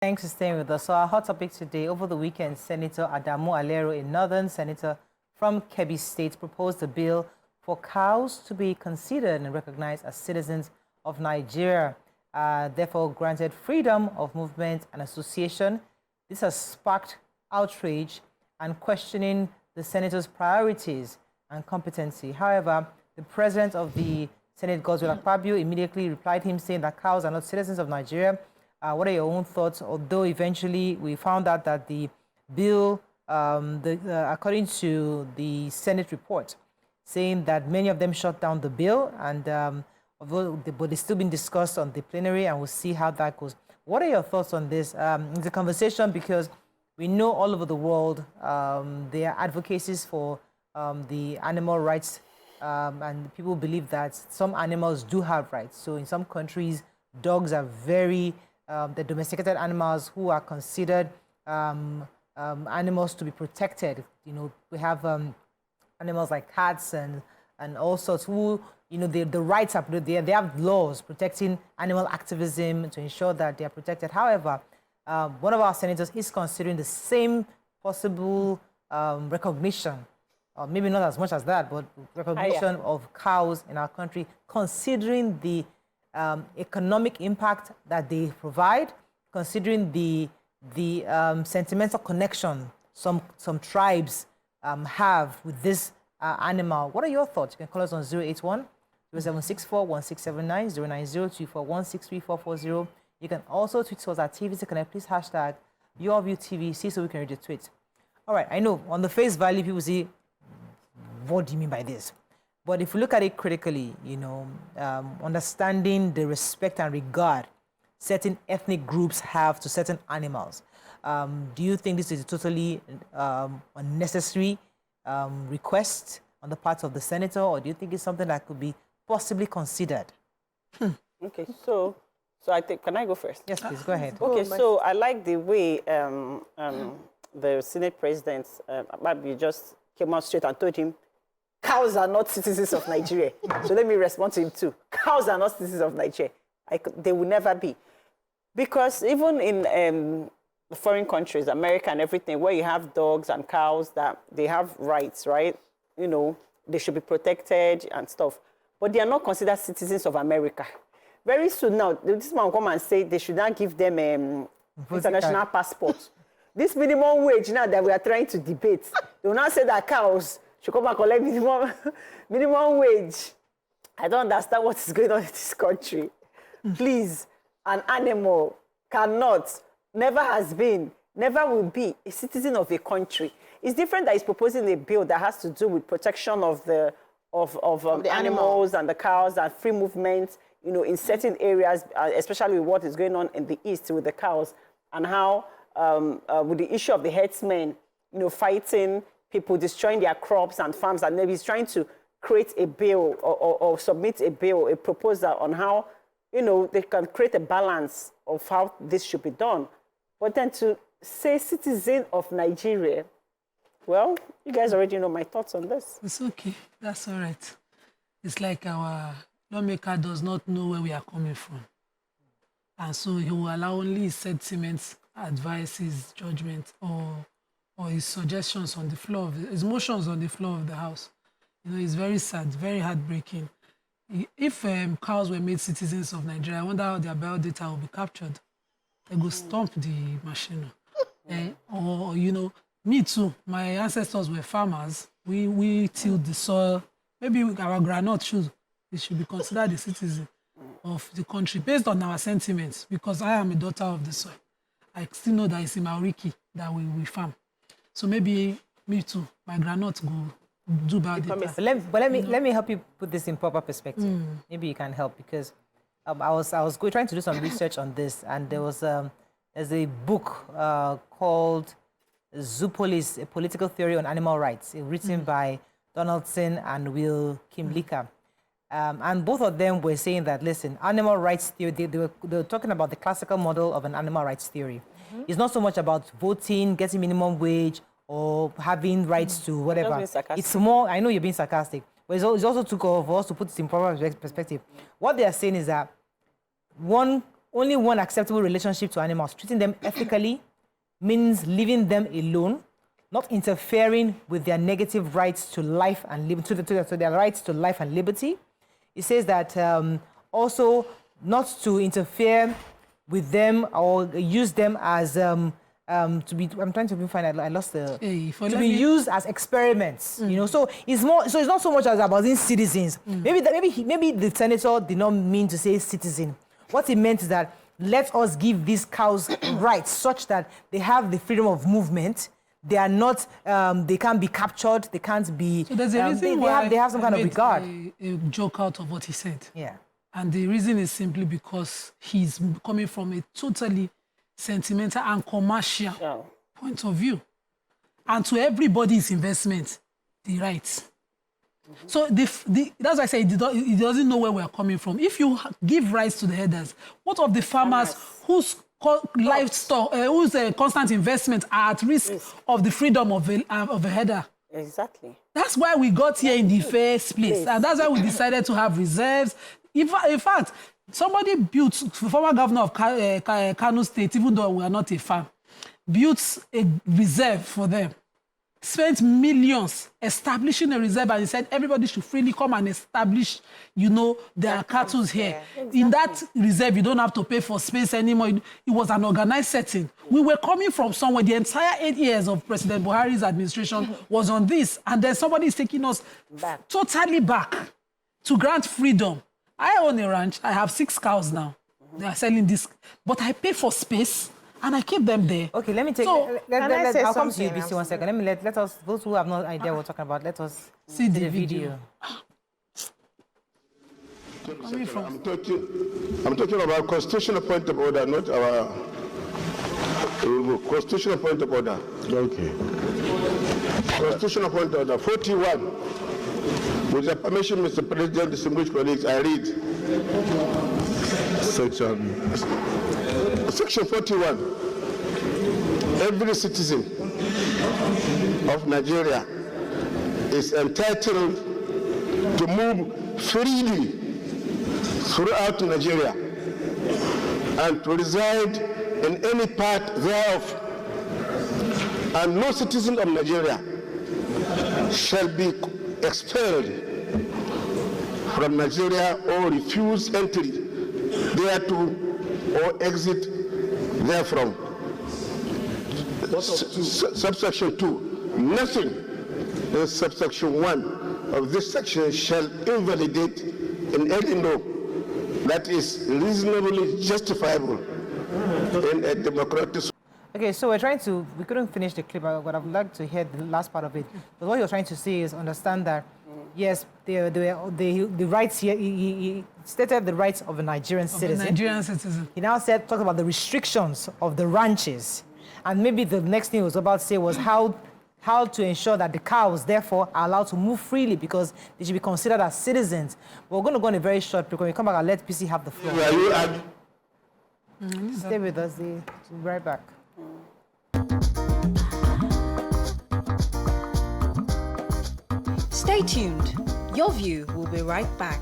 Thanks for staying with us. So our hot topic today, over the weekend, Senator Adamu Alero, a northern senator from Kebbi State, proposed a bill for cows to be considered and recognized as citizens of Nigeria, therefore granted freedom of movement and association. This has sparked outrage and questioning the senator's priorities and competency. However, the president of the Senate, Godswill Akpabio, immediately replied him saying that cows are not citizens of Nigeria. What are your own thoughts? Although eventually we found out that the bill, according to the Senate report, saying that many of them shut down the bill, and but it's still being discussed on the plenary, and we'll see how that goes. What are your thoughts on this? It's a conversation because we know all over the world there are advocacies for the animal rights, and people believe that some animals do have rights. So in some countries, dogs are very the domesticated animals who are considered animals to be protected. You know, we have animals like cats and all sorts who, you know, the rights are, they have laws protecting animal activism to ensure that they are protected. However, one of our senators is considering the same possible recognition, maybe not as much as that, but recognition of cows in our country, considering the economic impact that they provide, considering the sentimental connection some tribes have with this animal. What are your thoughts? You can call us on 081 0764 1679 090 241 You can also tweet us at TVC Connect. Please hashtag YourViewTVC so we can read your tweet. All right, I know on the face value people say, what do you mean by this? But if you look at it critically, you know, understanding the respect and regard certain ethnic groups have to certain animals, do you think this is a totally unnecessary request on the part of the senator, or do you think it's something that could be possibly considered? Okay, so I think, can I go first? Yes, please, go ahead. Okay, so I like the way the Senate President, you just came out straight and told him, cows are not citizens of Nigeria. So let me respond to him too. Cows are not citizens of Nigeria. They will never be. Because even in foreign countries, America and everything, where you have dogs and cows, that they have rights, right? You know, they should be protected and stuff. But they are not considered citizens of America. Very soon now, this man will come and say they should not give them international passport. This minimum wage now that we are trying to debate, they will not say that cows should come and collect minimum wage. I don't understand what is going on in this country. Please, an animal cannot, never has been, never will be a citizen of a country. It's different that he's proposing a bill that has to do with protection of the animals and the cows and free movement, you know, in certain areas, especially with what is going on in the East with the cows, and how with the issue of the herdsmen, you know, fighting people, destroying their crops and farms, and maybe he's trying to create a bill or submit a bill, a proposal on how, you know, they can create a balance of how this should be done. But then to say citizen of Nigeria, well, you guys already know my thoughts on this. It's okay. That's all right. It's like our lawmaker does not know where we are coming from. And so he will allow only his sentiments, advices, judgment, or his suggestions on the floor, his motions on the floor of the House. You know, it's very sad, very heartbreaking. If cows were made citizens of Nigeria, I wonder how their biodata will be captured. They go stomp the machine. Or, you know, me too, my ancestors were farmers. We tilled the soil. Maybe our granite should be considered a citizen of the country based on our sentiments, because I am a daughter of the soil. I still know that it's in Mauriki that we farm. So maybe me too, my granite go do bad. Let me help you put this in proper perspective. Maybe you can help, because I was trying to do some research on this, and there's a book called Zoopolis, A Political Theory on Animal Rights, written by Donaldson and Will Kimlicka. And both of them were saying that, listen, animal rights theory, they were talking about the classical model of an animal rights theory. It's not so much about voting, getting minimum wage, or having rights to whatever. It's more, I know you're being sarcastic, but it's also took over for us to put this in proper perspective. What they are saying is that one only one acceptable relationship to animals. Treating them ethically means leaving them alone, not interfering with their negative rights to life and liberty, to their rights to life and liberty. It says that also not to interfere with them or use them as to be. I'm trying to find. I lost the. To be used as experiments. You know, so it's more. So it's not so much as about being citizens. Maybe the senator did not mean to say citizen. What he meant is that let us give these cows rights such that they have the freedom of movement. They are not. They can't be captured. They can't be. So there's a reason why they have some kind of regard. A joke out of what he said. Yeah. And the reason is simply because he's coming from a totally sentimental and commercial point of view. And to everybody's investment, the rights. So that's why I say he doesn't know where we're coming from. If you give rights to the herders, what of the farmers whose livestock, whose constant investment are at risk of the freedom of a herder? Exactly. That's why we got here in the first place. And that's why we decided to have reserves. In fact, somebody built, the former governor of Kano State, even though we are not a farm, built a reserve for them. Spent millions establishing a reserve, and he said everybody should freely come and establish, their cattle here. Exactly. In that reserve, you don't have to pay for space anymore. It was an organized setting. We were coming from somewhere. The entire 8 years of President Buhari's administration was on this, and then somebody is taking us totally back to grant freedom. I own a ranch. I have 6 cows now. They are selling this, but I pay for space. And I keep them there. Okay, let me take. So, I'll come to you, BC, 1 second. Let me let us, those who have no idea what we're talking about, let us see the video. I'm talking about constitutional point of order, not our constitutional point of order. Okay. Constitutional point of order 41. With your permission, Mr. President, distinguished colleagues, I read Section 41. Every citizen of Nigeria is entitled to move freely throughout Nigeria and to reside in any part thereof. And no citizen of Nigeria shall be expelled from Nigeria or refuse entry thereto or exit therefrom. Subsection 2. Nothing in subsection 1 of this section shall invalidate in any law that is reasonably justifiable in a democratic. Okay, so we couldn't finish the clip, but I'd like to hear the last part of it. But what you're trying to say is understand that, yes, the rights here, he stated the rights of a Nigerian citizen. Nigerian citizen. He now talked about the restrictions of the ranches. And maybe the next thing he was about to say was how to ensure that the cows, therefore, are allowed to move freely because they should be considered as citizens. But we're going to go on a very short break. When we come back, I'll let PC have the floor. Stay with us. We'll be right back. Stay tuned. Your View will be right back.